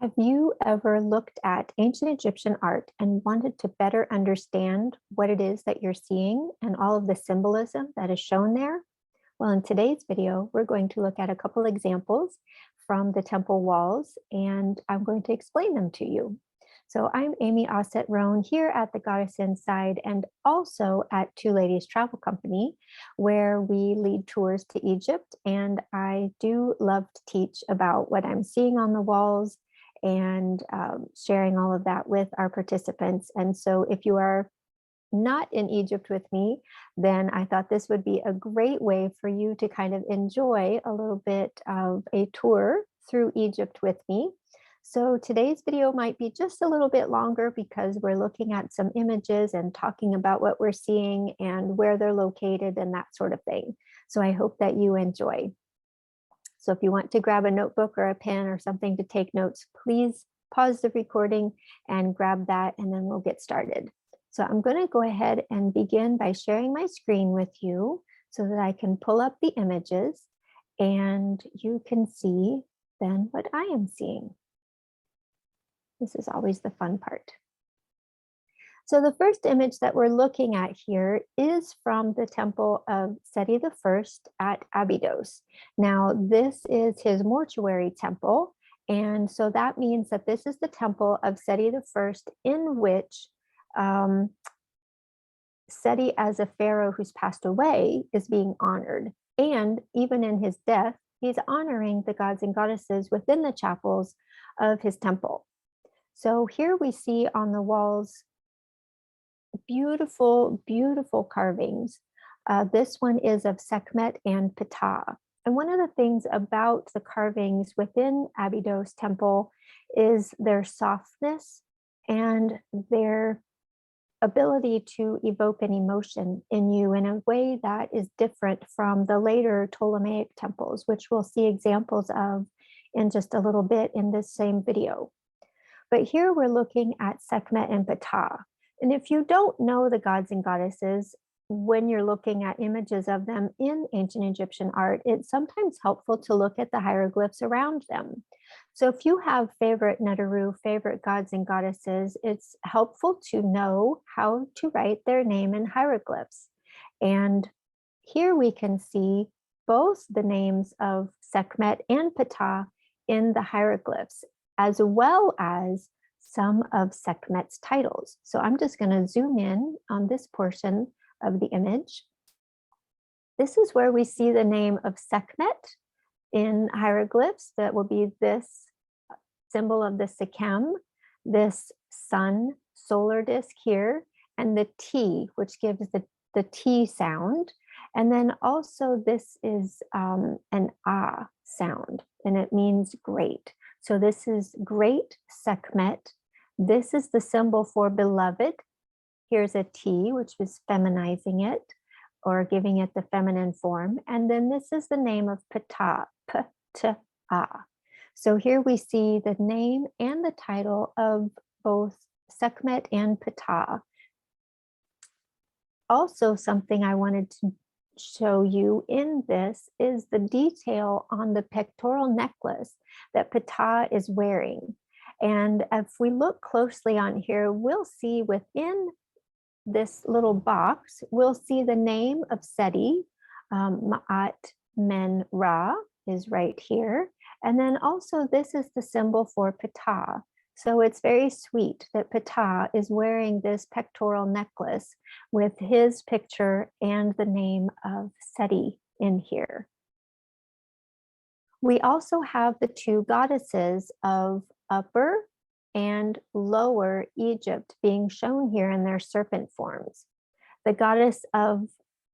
Have you ever looked at ancient Egyptian art and wanted to better understand what it is that you're seeing and all of the symbolism that is shown there? Well, in today's video, we're going to look at a couple examples from the temple walls, and I'm going to explain them to you. So I'm Amy Osset Roan here at the Goddess Inside and also at Two Ladies Travel Company, where we lead tours to Egypt. And I do love to teach about what I'm seeing on the walls and sharing all of that with our participants. And so if you are not in Egypt with me, then I thought this would be a great way for you to kind of enjoy a little bit of a tour through Egypt with me. So today's video might be just a little bit longer because we're looking at some images and talking about what we're seeing and where they're located and that sort of thing. So I hope that you enjoy. So if you want to grab a notebook or a pen or something to take notes, please pause the recording and grab that, and then we'll get started. So I'm going to go ahead and begin by sharing my screen with you so that I can pull up the images and you can see then what I am seeing. This is always the fun part. So the first image that we're looking at here is from the temple of Seti I at Abydos. Now, this is his mortuary temple. And so that means that this is the temple of Seti I in which Seti, as a pharaoh who's passed away, is being honored. And even in his death, he's honoring the gods and goddesses within the chapels of his temple. So here we see on the walls beautiful, beautiful carvings. This one is of Sekhmet and Ptah. And one of the things about the carvings within Abydos temple is their softness and their ability to evoke an emotion in you in a way that is different from the later Ptolemaic temples, which we'll see examples of in just a little bit in this same video. But here we're looking at Sekhmet and Ptah. And if you don't know the gods and goddesses, when you're looking at images of them in ancient Egyptian art, it's sometimes helpful to look at the hieroglyphs around them. So if you have favorite neteru, favorite gods and goddesses, it's helpful to know how to write their name in hieroglyphs. And here we can see both the names of Sekhmet and Ptah in the hieroglyphs, as well as some of Sekhmet's titles. So I'm just going to zoom in on this portion of the image. This is where we see the name of Sekhmet in hieroglyphs. That will be this symbol of the Sekhem, this sun solar disk here, and the T, which gives the T sound. And then also this is an Ah sound, and it means great. So this is great Sekhmet. This is the symbol for beloved. Here's a T, which is feminizing it or giving it the feminine form. And then this is the name of Ptah, P-T-Ah. So here we see the name and the title of both Sekhmet and Ptah. Also, something I wanted to show you in this is the detail on the pectoral necklace that Ptah is wearing. And if we look closely on here, we'll see within this little box, we'll see the name of Seti, Ma'at Men Ra is right here. And then also this is the symbol for Ptah. So it's very sweet that Ptah is wearing this pectoral necklace with his picture and the name of Seti in here. We also have the two goddesses of Upper and Lower Egypt being shown here in their serpent forms. The goddess of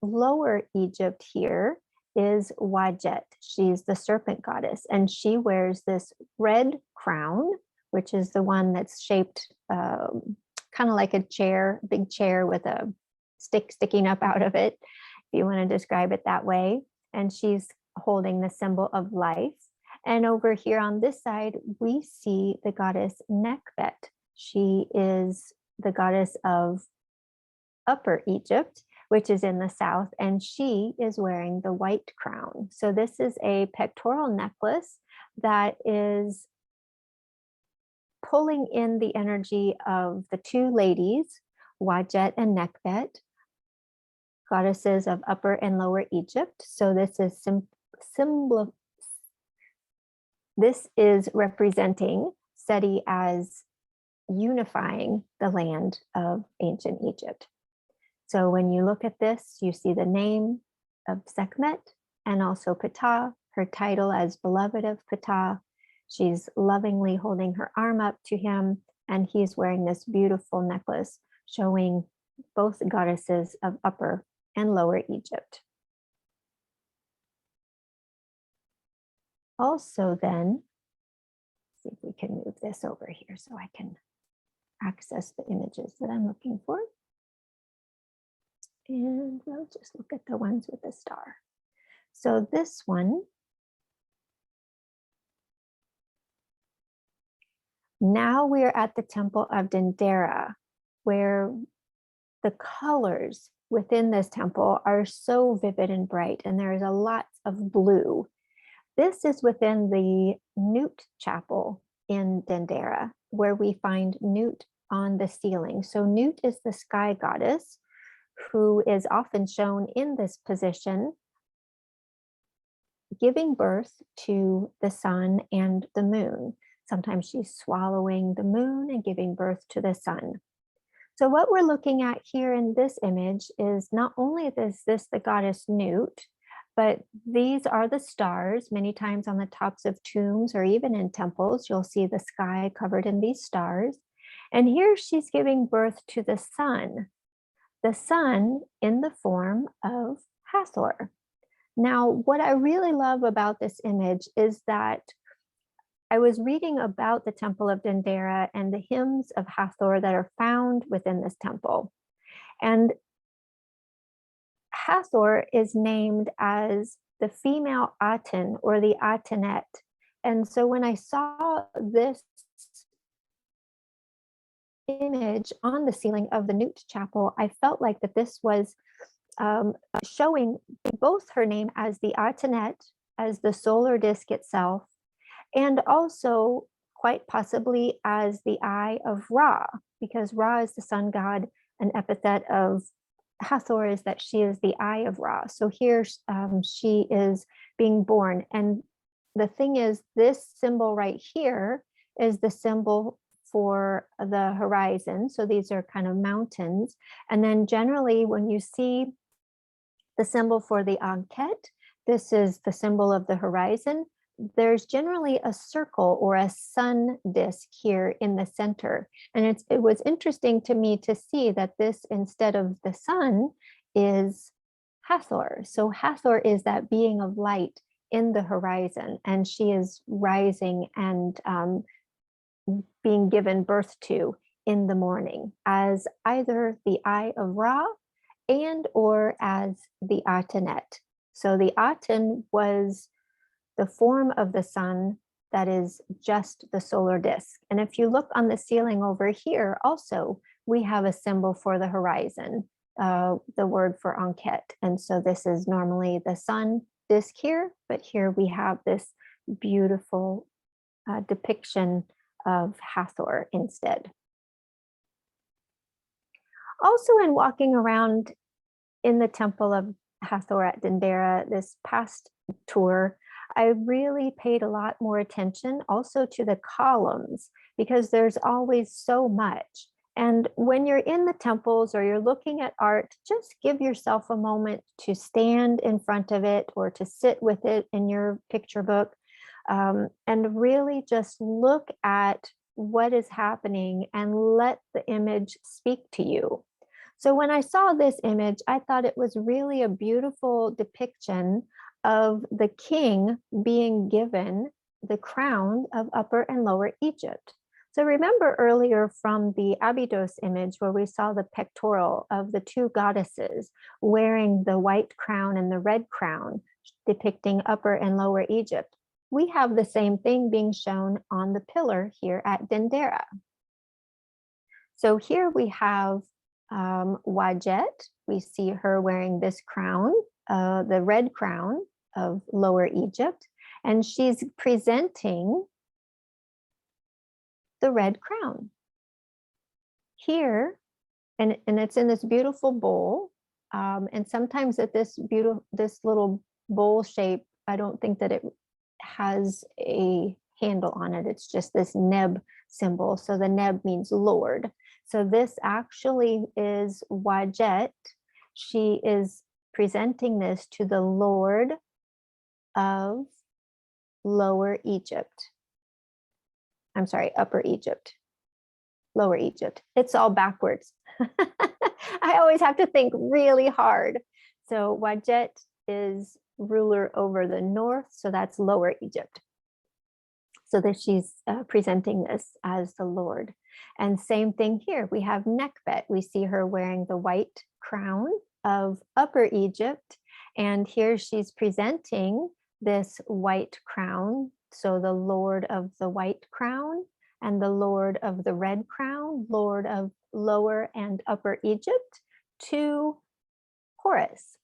Lower Egypt here is Wajet. She's the serpent goddess, and she wears this red crown, which is the one that's shaped kind of like a chair, big chair with a stick sticking up out of it, if you want to describe it that way. And she's holding the symbol of life. And over here on this side, we see the goddess Nekhbet. She is the goddess of Upper Egypt, which is in the south, and she is wearing the white crown. So this is a pectoral necklace that is pulling in the energy of the two ladies, Wajet and Nekbet, goddesses of Upper and Lower Egypt. So this is this is representing Seti as unifying the land of ancient Egypt. So when you look at this, you see the name of Sekhmet and also Ptah, her title as beloved of Ptah. She's lovingly holding her arm up to him, and he's wearing this beautiful necklace showing both goddesses of Upper and Lower Egypt. Also then, see if we can move this over here so I can access the images that I'm looking for. And we'll just look at the ones with the star. So this one, now we're at the temple of Dendera, where the colors within this temple are so vivid and bright, and there is a lot of blue. This is within the Nut chapel in Dendera, where we find Nut on the ceiling. So Nut is the sky goddess who is often shown in this position, giving birth to the sun and the moon. Sometimes she's swallowing the moon and giving birth to the sun. So what we're looking at here in this image is not only is this the goddess Nut, but these are the stars. Many times on the tops of tombs or even in temples, you'll see the sky covered in these stars. And here she's giving birth to the sun in the form of Hathor. Now, what I really love about this image is that I was reading about the temple of Dendera and the hymns of Hathor that are found within this temple. And Hathor is named as the female Aten or the Atenet. And so when I saw this image on the ceiling of the Nut chapel, I felt like that this was showing both her name as the Atenet, as the solar disk itself, and also quite possibly as the eye of Ra, because Ra is the sun god. An epithet of Hathor is that she is the eye of Ra. So here she is being born. And the thing is, this symbol right here is the symbol for the horizon. So these are kind of mountains. And then generally when you see the symbol for the Ankhet, this is the symbol of the horizon. There's generally a circle or a sun disk here in the center. And it was interesting to me to see that this, instead of the sun, is Hathor. So Hathor is that being of light in the horizon, and she is rising and being given birth to in the morning as either the eye of Ra and or as the Atenet. So the Aten was the form of the sun that is just the solar disk. And if you look on the ceiling over here, also, we have a symbol for the horizon, the word for Ankhet. And so this is normally the sun disk here, but here we have this beautiful depiction of Hathor instead. Also, in walking around in the temple of Hathor at Dendera this past tour, I really paid a lot more attention also to the columns, because there's always so much. And when you're in the temples or you're looking at art, just give yourself a moment to stand in front of it or to sit with it in your picture book, and really just look at what is happening and let the image speak to you. So when I saw this image, I thought it was really a beautiful depiction of the king being given the crown of Upper and Lower Egypt. So remember earlier from the Abydos image where we saw the pectoral of the two goddesses wearing the white crown and the red crown, depicting Upper and Lower Egypt. We have the same thing being shown on the pillar here at Dendera. So here we have Wajet. We see her wearing this crown, the red crown of Lower Egypt, and she's presenting the red crown. Here, and it's in this beautiful bowl. And sometimes at this little bowl shape, I don't think that it has a handle on it. It's just this neb symbol. So the neb means Lord. So this actually is Wajet. She is presenting this to the Lord of Lower Egypt. I'm sorry, Upper Egypt. Lower Egypt. It's all backwards. I always have to think really hard. So Wajet is ruler over the north, so that's Lower Egypt. So that she's presenting this as the Lord. And same thing here, we have Nekhbet. We see her wearing the white crown of Upper Egypt. And here she's presenting this white crown. So the Lord of the white crown and the Lord of the red crown, Lord of Lower and Upper Egypt, to Horus,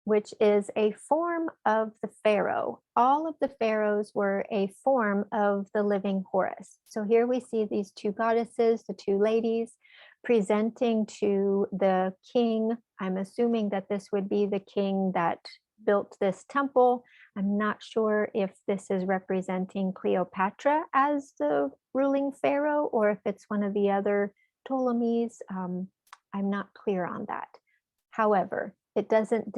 which is a form of the pharaoh. All of the pharaohs were a form of the living Horus. So here we see these two goddesses, the two ladies, presenting to the king. I'm assuming that this would be the king that built this temple. I'm not sure if this is representing Cleopatra as the ruling pharaoh or if it's one of the other Ptolemies. I'm not clear on that. However, it doesn't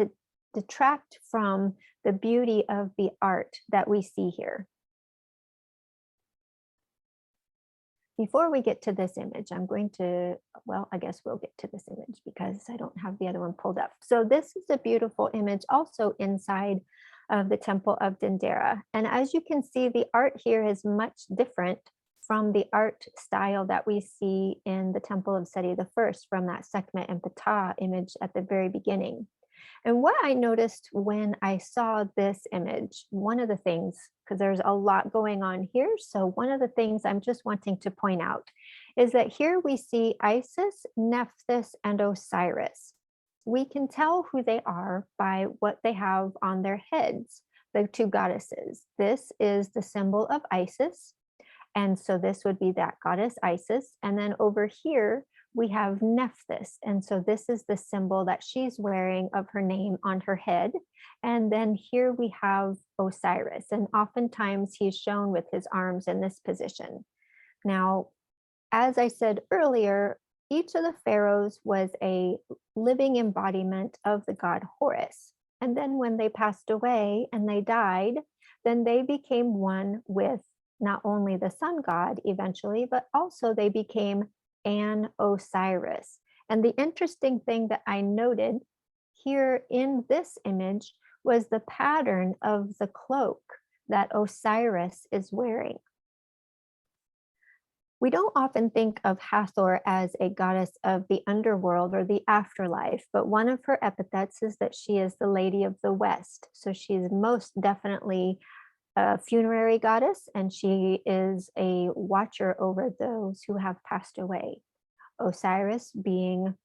detract from the beauty of the art that we see here. Before we get to this image, I'm going to, well, I guess we'll get to this image because I don't have the other one pulled up. So this is a beautiful image also inside of the Temple of Dendera. And as you can see, the art here is much different from the art style that we see in the Temple of Seti I from that Sekhmet and Ptah image at the very beginning. And what I noticed when I saw this image, one of the things, because there's a lot going on here, so one of the things I'm just wanting to point out is that here we see Isis, Nephthys, and Osiris. We can tell who they are by what they have on their heads, the two goddesses. This is the symbol of Isis, and so this would be that goddess Isis. And then over here, we have Nephthys. And so this is the symbol that she's wearing of her name on her head. And then here we have Osiris. And oftentimes he's shown with his arms in this position. Now, as I said earlier, each of the pharaohs was a living embodiment of the god Horus. And then when they passed away and they died, then they became one with not only the sun god eventually, but also they became an Osiris. And the interesting thing that I noted here in this image was the pattern of the cloak that Osiris is wearing. We don't often think of Hathor as a goddess of the underworld or the afterlife, but one of her epithets is that she is the Lady of the West. So she is most definitely a funerary goddess, and she is a watcher over those who have passed away. Osiris being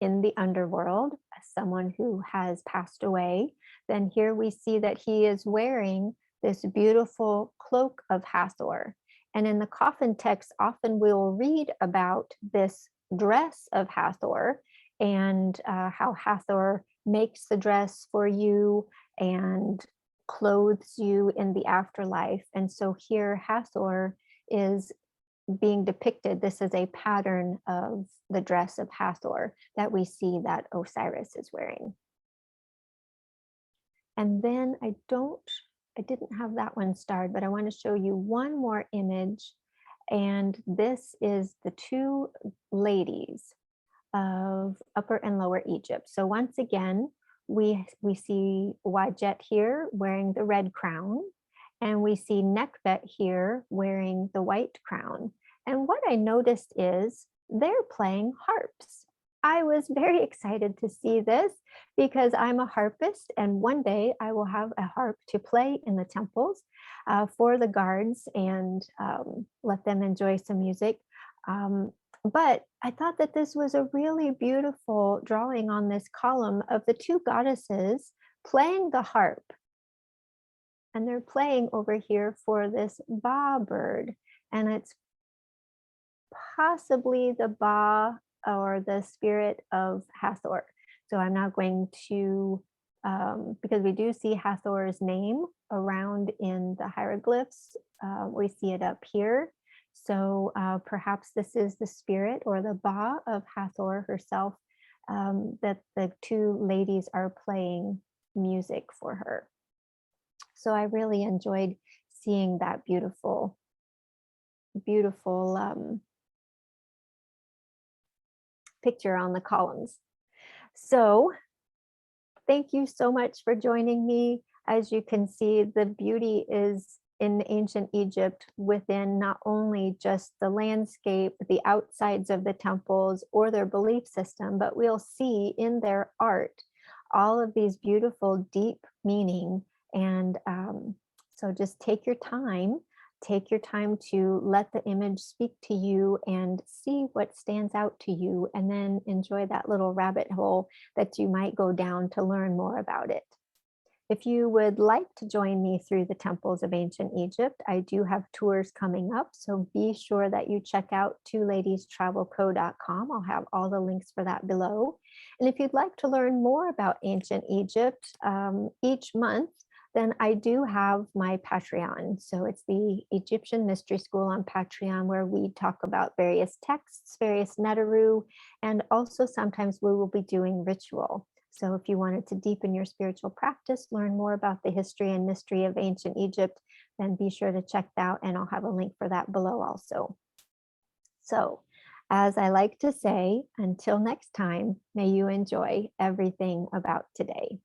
in the underworld, as someone who has passed away, then here we see that he is wearing this beautiful cloak of Hathor. And in the coffin text, often we'll read about this dress of Hathor and how Hathor makes the dress for you and clothes you in the afterlife. And so here Hathor is being depicted. This is a pattern of the dress of Hathor that we see that Osiris is wearing. And then I didn't have that one starred, but I want to show you one more image. And this is the two ladies of Upper and Lower Egypt. So once again, we see Wajet here wearing the red crown, and we see Nekhbet here wearing the white crown. And what I noticed is they're playing harps. I was very excited to see this because I'm a harpist, and one day I will have a harp to play in the temples for the guards and let them enjoy some music. But I thought that this was a really beautiful drawing on this column of the two goddesses playing the harp. And they're playing over here for this ba bird. And it's possibly the Ba or the spirit of Hathor. So I'm not going to, because we do see Hathor's name around in the hieroglyphs. We see it up here. So perhaps this is the spirit or the Ba of Hathor herself, that the two ladies are playing music for her. So I really enjoyed seeing that beautiful, beautiful picture on the columns. So thank you so much for joining me. As you can see, the beauty is in ancient Egypt within not only just the landscape, the outsides of the temples or their belief system, but we'll see in their art all of these beautiful, deep meaning. And so just take your time. Take your time to let the image speak to you and see what stands out to you, and then enjoy that little rabbit hole that you might go down to learn more about it. If you would like to join me through the temples of ancient Egypt, I do have tours coming up, so be sure that you check out twoladiestravelco.com. I'll have all the links for that below. And if you'd like to learn more about ancient Egypt each month, then I do have my Patreon. So it's the Egyptian Mystery School on Patreon, where we talk about various texts, various neteru, and also sometimes we will be doing ritual. So if you wanted to deepen your spiritual practice, learn more about the history and mystery of ancient Egypt, then be sure to check that out, and I'll have a link for that below also. So, as I like to say, until next time, may you enjoy everything about today.